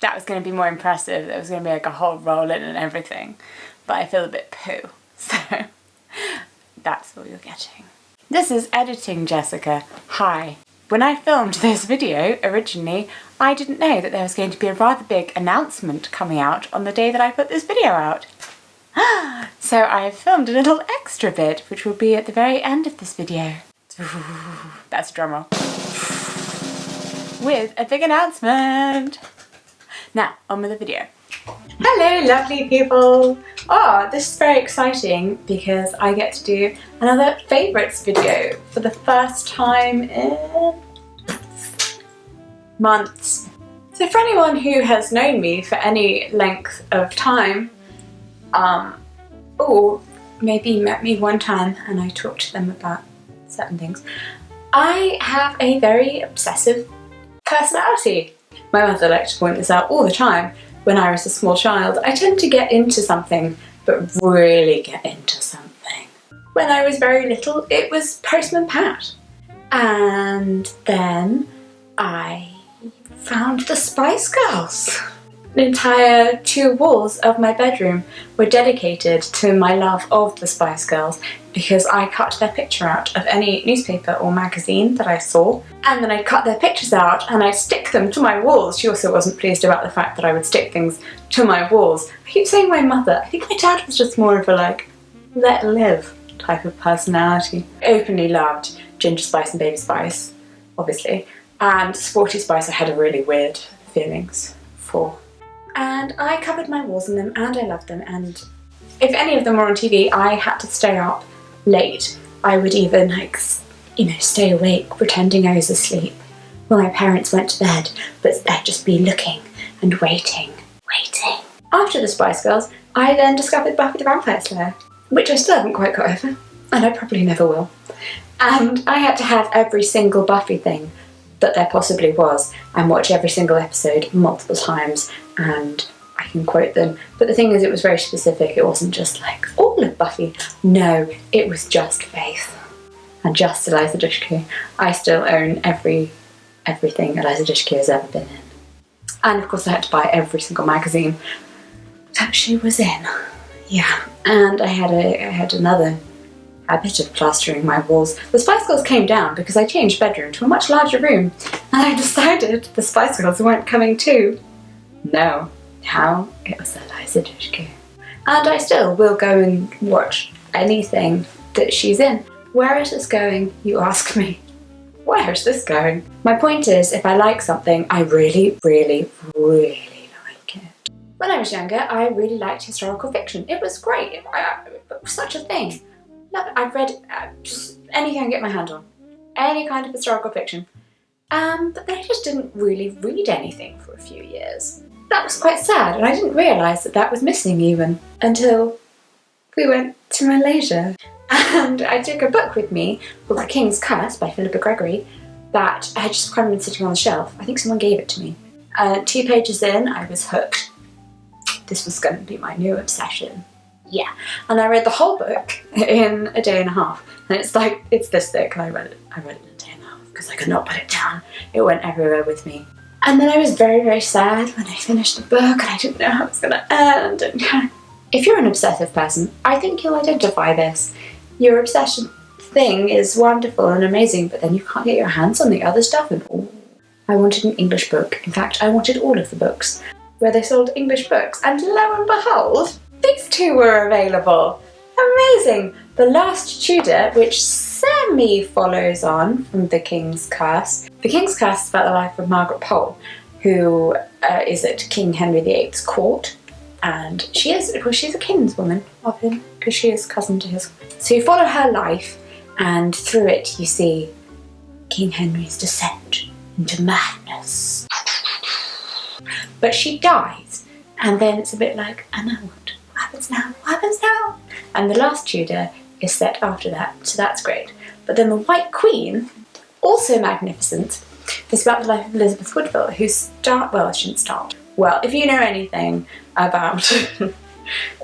that was going to be more impressive. There was going to be like a whole roll in and everything. But I feel a bit poo. So that's all you're getting. This is editing, Jessica. Hi. When I filmed this video originally, I didn't know that there was going to be a rather big announcement coming out on the day that I put this video out. So I have filmed a little extra bit, which will be at the very end of this video. That's a drum roll. With a big announcement. Now, on with the video. Hello, lovely people. Oh, this is very exciting because I get to do another favourites video for the first time in months. So for anyone who has known me for any length of time, or maybe met me one time and I talked to them about certain things, I have a very obsessive personality. My mother liked to point this out all the time. When I was a small child, I tend to get into something, but really get into something. When I was very little, it was Postman Pat. And then I found the Spice Girls. The entire 2 walls of my bedroom were dedicated to my love of the Spice Girls because I cut their picture out of any newspaper or magazine that I saw, and then I'd cut their pictures out and I'd stick them to my walls. She also wasn't pleased about the fact that I would stick things to my walls. I keep saying my mother. I think my dad was just more of a like, let live type of personality. I openly loved Ginger Spice and Baby Spice, obviously, and Sporty Spice I had a really weird feelings for. And I covered my walls in them and I loved them, and if any of them were on TV, I had to stay up late. I would even stay awake pretending I was asleep when my parents went to bed, but I'd just be looking and waiting. After the Spice Girls, I then discovered Buffy the Vampire Slayer, which I still haven't quite got over, and I probably never will. And I had to have every single Buffy thing that there possibly was and watch every single episode multiple times, and I can quote them. But the thing is, it was very specific. It wasn't just like all of Buffy. No, it was just Faith and just Eliza Dushku. I still own everything Eliza Dushku has ever been in. And of course I had to buy every single magazine that she was in. Yeah, and I had another habit of plastering my walls. The Spice Girls came down because I changed bedroom to a much larger room, and I decided the Spice Girls weren't coming too. No, now it was Eliza Dushku. And I still will go and watch anything that she's in. Where is this going, you ask me? Where is this going? My point is, if I like something, I really, really, really like it. When I was younger, I really liked historical fiction. It was great. It was such a thing. Love it. I've read just anything I can get my hand on. Any kind of historical fiction. But then I just didn't really read anything for a few years. That was quite sad, and I didn't realise that was missing even until we went to Malaysia. And I took a book with me called The King's Curse by Philippa Gregory that had just kind of been sitting on the shelf. I think someone gave it to me. 2 pages in, I was hooked. This was going to be my new obsession. Yeah. And I read the whole book in a day and a half. And it's this thick, and I read it in a day and a half because I could not put it down. It went everywhere with me. And then I was very, very sad when I finished the book and I didn't know how it was going to end. And if you're an obsessive person, I think you'll identify this. Your obsession thing is wonderful and amazing, but then you can't get your hands on the other stuff. And I wanted an English book. In fact, I wanted all of the books where they sold English books. And lo and behold, these 2 were available. Amazing. The Last Tudor, which semi-follows on from The King's Curse. The King's Curse is about the life of Margaret Pole, who is at King Henry VIII's court. And she's a kinswoman of him, because she is cousin to his. So you follow her life, and through it you see King Henry's descent into madness. But she dies, and then it's a bit like, and now what? What happens now? What happens now? And The Last Tudor is set after that, so that's great. But then The White Queen, also magnificent, is about the life of Elizabeth Woodville, who well, if you know anything about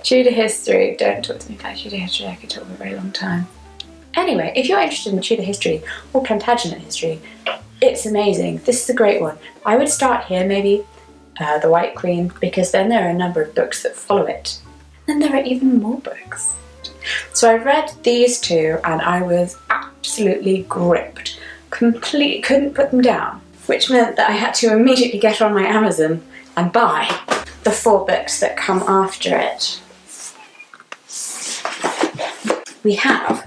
Tudor history, don't talk to me about Tudor history, I could talk for a very long time. Anyway, if you're interested in Tudor history or Plantagenet history, it's amazing. This is a great one. I would start here maybe The White Queen, because then there are a number of books that follow it. And then there are even more books. So I read these two and I was absolutely gripped. Completely couldn't put them down, which meant that I had to immediately get on my Amazon and buy the 4 books that come after it. We have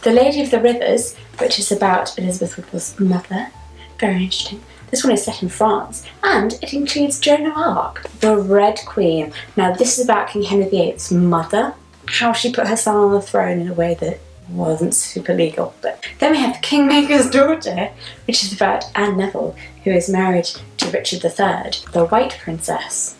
The Lady of the Rivers, which is about Elizabeth Whipple's mother. Very interesting. This one is set in France, and it includes Joan of Arc, the Red Queen. Now this is about King Henry VIII's mother, how she put her son on the throne in a way that wasn't super legal. But then we have The Kingmaker's Daughter, which is about Anne Neville, who is married to Richard III, the White Princess,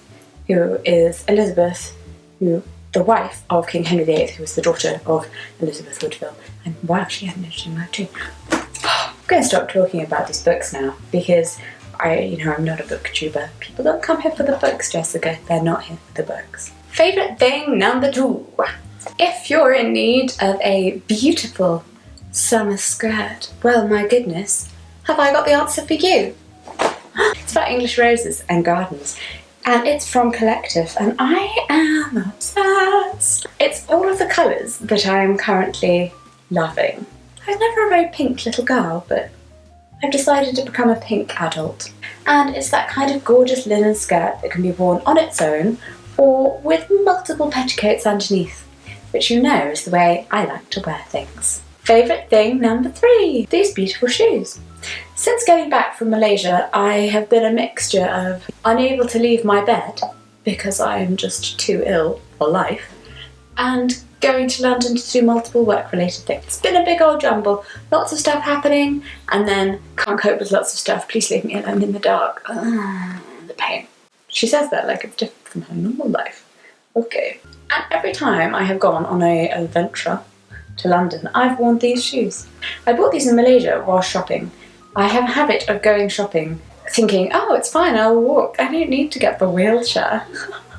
who is Elizabeth, the wife of King Henry VIII, who was the daughter of Elizabeth Woodville. And wow, she had an interesting life too. I'm going to stop talking about these books now because I'm not a booktuber. People don't come here for the books, Jessica. They're not here for the books. Favourite thing number 2. If you're in need of a beautiful summer skirt, well, my goodness, have I got the answer for you? It's about English roses and gardens. And it's from Collectif, and I am obsessed. It's all of the colours that I am currently loving. I was never a very pink little girl, but I've decided to become a pink adult. And it's that kind of gorgeous linen skirt that can be worn on its own or with multiple petticoats underneath, which you know is the way I like to wear things. Favourite thing number 3, these beautiful shoes. Since getting back from Malaysia, I have been a mixture of unable to leave my bed because I am just too ill for life, and going to London to do multiple work-related things. It's been a big old jumble, lots of stuff happening, and then can't cope with lots of stuff. Please leave me alone in the dark. The pain. She says that like it's different from her normal life. Okay. And every time I have gone on a adventure to London, I've worn these shoes. I bought these in Malaysia while shopping. I have a habit of going shopping thinking, oh, it's fine, I'll walk. I don't need to get the wheelchair.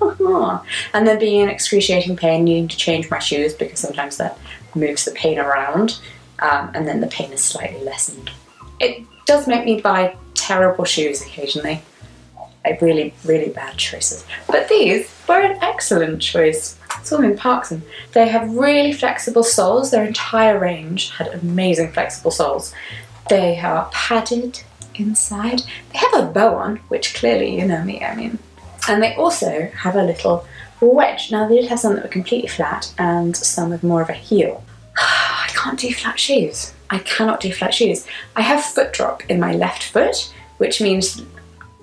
And then being in excruciating pain, needing to change my shoes because sometimes that moves the pain around, and then the pain is slightly lessened. It does make me buy terrible shoes occasionally. Like really, really bad choices. But these were an excellent choice. It's all in Parkson. They have really flexible soles. Their entire range had amazing flexible soles. They are padded inside. They have a bow on, which clearly you know me, I mean. And they also have a little wedge. Now they did have some that were completely flat and some with more of a heel. I can't do flat shoes. I cannot do flat shoes. I have foot drop in my left foot, which means,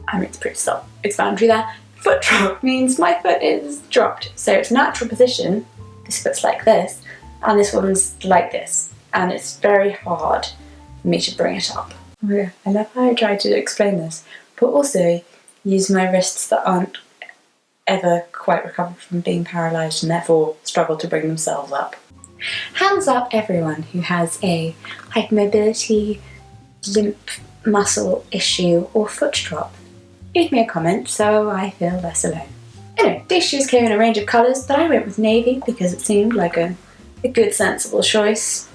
I mean, it's pretty self-explanatory there. Foot drop means my foot is dropped. So it's natural position. This foot's like this, and this one's like this. And it's very hard for me to bring it up. Oh yeah, I love how I try to explain this, but also use my wrists that aren't ever quite recovered from being paralysed and therefore struggle to bring themselves up. Hands up everyone who has a hypermobility, limp muscle issue or foot drop. Leave me a comment so I feel less alone. Anyway, these shoes came in a range of colours, but I went with navy because it seemed like a good sensible choice.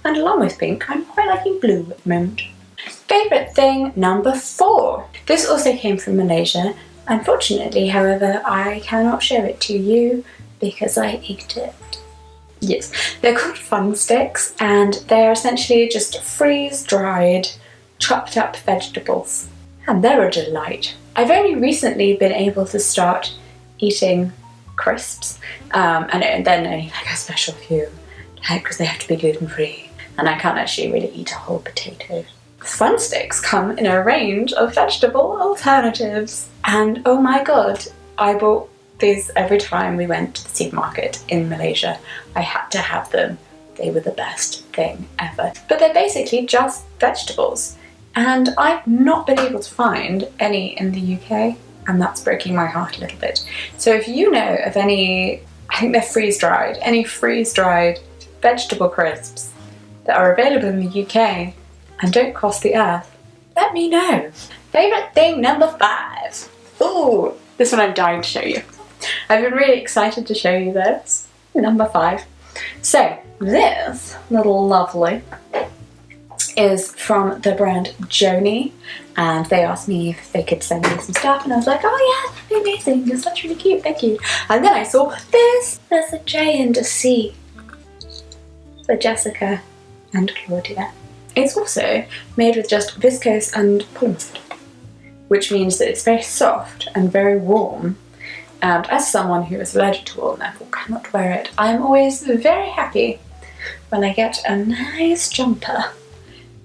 And along with pink, I'm quite liking blue at the moment. Favourite thing number 4. This also came from Malaysia. Unfortunately, however, I cannot show it to you because I ate it. Yes, they're called Fun Stix, and they're essentially just freeze-dried, chopped up vegetables. And they're a delight. I've only recently been able to start eating crisps, and then only like a special few, because they have to be gluten-free, and I can't actually really eat a whole potato. Fun Stix come in a range of vegetable alternatives, and oh my god, I bought these every time we went to the supermarket in Malaysia. I had to have them. They were the best thing ever. But they're basically just vegetables, and I've not been able to find any in the UK, and that's breaking my heart a little bit. So if you know of any, I think they're freeze-dried, any freeze-dried vegetable crisps that are available in the UK and don't cost the earth, let me know. Favourite thing number 5. Ooh, this one I'm dying to show you. I've been really excited to show you this. Number 5. So this little lovely is from the brand Joni, and they asked me if they could send me some stuff, and I was like, oh yeah, that'd be amazing, this looks really cute, thank you. And then I saw this, there's a J and a C for Jessica and Claudia. It's also made with just viscose and polymer, which means that it's very soft and very warm. And as someone who is allergic to wool and therefore cannot wear it, I'm always very happy when I get a nice jumper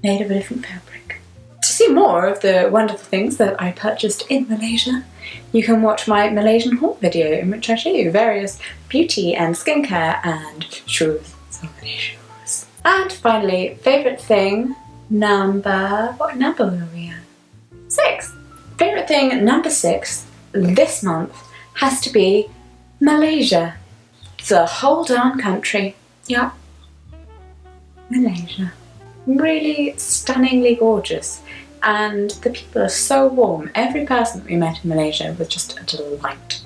made of a different fabric. To see more of the wonderful things that I purchased in Malaysia, you can watch my Malaysian haul video in which I show you various beauty and skincare and shoes. So many shoes. And finally, favourite thing what number were we at? 6. Favourite thing number 6 this month has to be Malaysia. The whole darn country. Yep. Malaysia. Really stunningly gorgeous. And the people are so warm. Every person that we met in Malaysia was just a delight.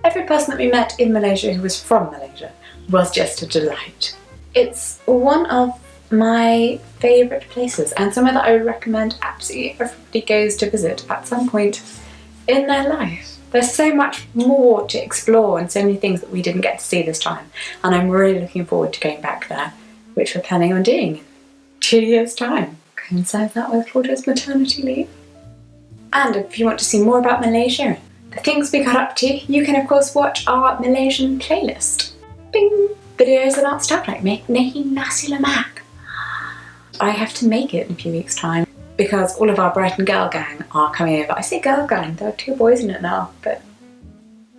Every person that we met in Malaysia who was from Malaysia was just a delight. It's one of my favourite places and somewhere that I would recommend absolutely everybody goes to visit at some point in their life. There's so much more to explore and so many things that we didn't get to see this time, and I'm really looking forward to going back there, which we're planning on doing in 2 years' time. Coincides that with Claudia's maternity leave. And if you want to see more about Malaysia, the things we got up to, you can of course watch our Malaysian playlist. Bing! Videos about stuff like making nasi lemak. I have to make it in a few weeks' time because all of our Brighton girl gang are coming over. I say girl gang, there are 2 boys in it now, but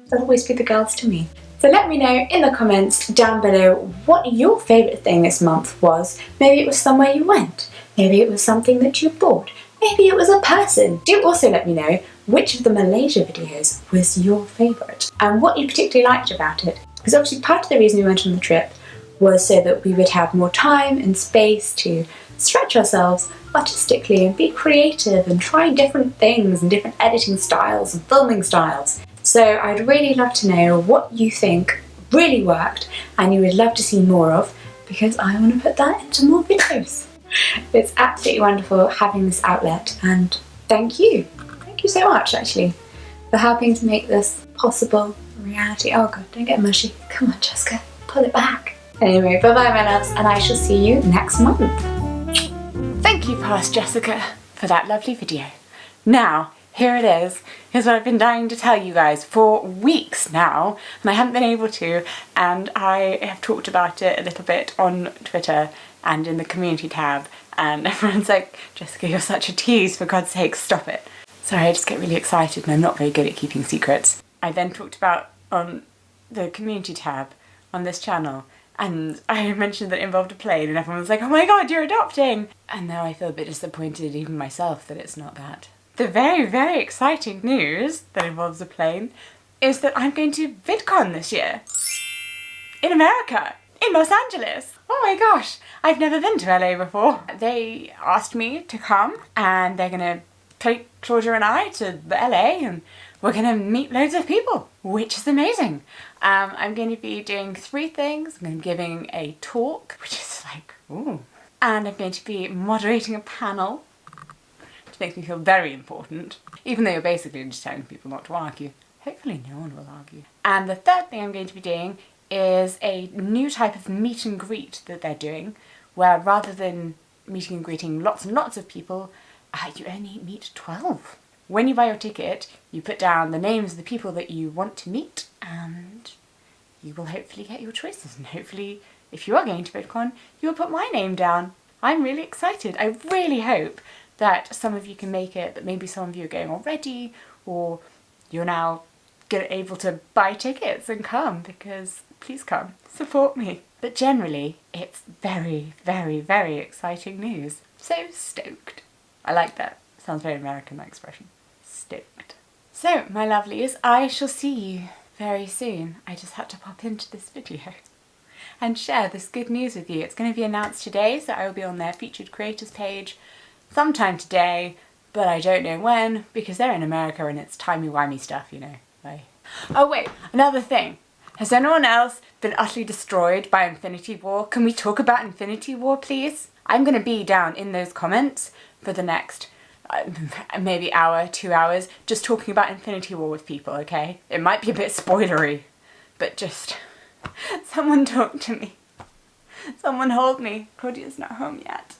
they'll always be the girls to me. So let me know in the comments down below what your favourite thing this month was. Maybe it was somewhere you went. Maybe it was something that you bought. Maybe it was a person. Do also let me know which of the Malaysia videos was your favourite and what you particularly liked about it. Because obviously part of the reason we went on the trip was so that we would have more time and space to stretch ourselves artistically and be creative and try different things and different editing styles and filming styles. So I'd really love to know what you think really worked and you would love to see more of, because I want to put that into more videos. It's absolutely wonderful having this outlet, and thank you. Thank you so much actually for helping to make this possible reality. Oh god, don't get mushy. Come on Jessica, pull it back. Anyway, bye bye my loves, and I shall see you next month. Thank you, past Jessica, for that lovely video. Now, here it is. Here's what I've been dying to tell you guys for weeks now, and I haven't been able to, and I have talked about it a little bit on Twitter and in the community tab, and everyone's like, Jessica, you're such a tease, for God's sake, stop it. Sorry, I just get really excited and I'm not very good at keeping secrets. I then talked about on the community tab on this channel, and I mentioned that it involved a plane and everyone was like, oh my god, you're adopting! And now I feel a bit disappointed even myself that it's not that. The very, very exciting news that involves a plane is that I'm going to VidCon this year. In America! In Los Angeles! Oh my gosh! I've never been to LA before. They asked me to come and they're gonna take Claudia and I to the LA and we're gonna meet loads of people, which is amazing. I'm going to be doing 3 things. I'm going to be giving a talk, which is like, ooh. And I'm going to be moderating a panel, which makes me feel very important, even though you're basically just telling people not to argue. Hopefully no one will argue. And the 3rd thing I'm going to be doing is a new type of meet and greet that they're doing, where rather than meeting and greeting lots and lots of people, you only meet 12. When you buy your ticket, you put down the names of the people that you want to meet, and you will hopefully get your choices. And hopefully, if you are going to VidCon, you will put my name down. I'm really excited. I really hope that some of you can make it, that maybe some of you are going already, or you're now able to buy tickets and come, because please come, support me. But generally, it's very, very, very exciting news. So stoked. I like that. Sounds very American, that expression. Stoked. So, my lovelies, I shall see you very soon. I just had to pop into this video and share this good news with you. It's going to be announced today, so I will be on their featured creators page sometime today, but I don't know when, because they're in America and it's timey-wimey stuff, you know. Oh wait, another thing. Has anyone else been utterly destroyed by Infinity War? Can we talk about Infinity War, please? I'm going to be down in those comments for the next maybe hour, 2 hours, just talking about Infinity War with people, okay? It might be a bit spoilery, but just someone talk to me. Someone hold me. Claudia's not home yet.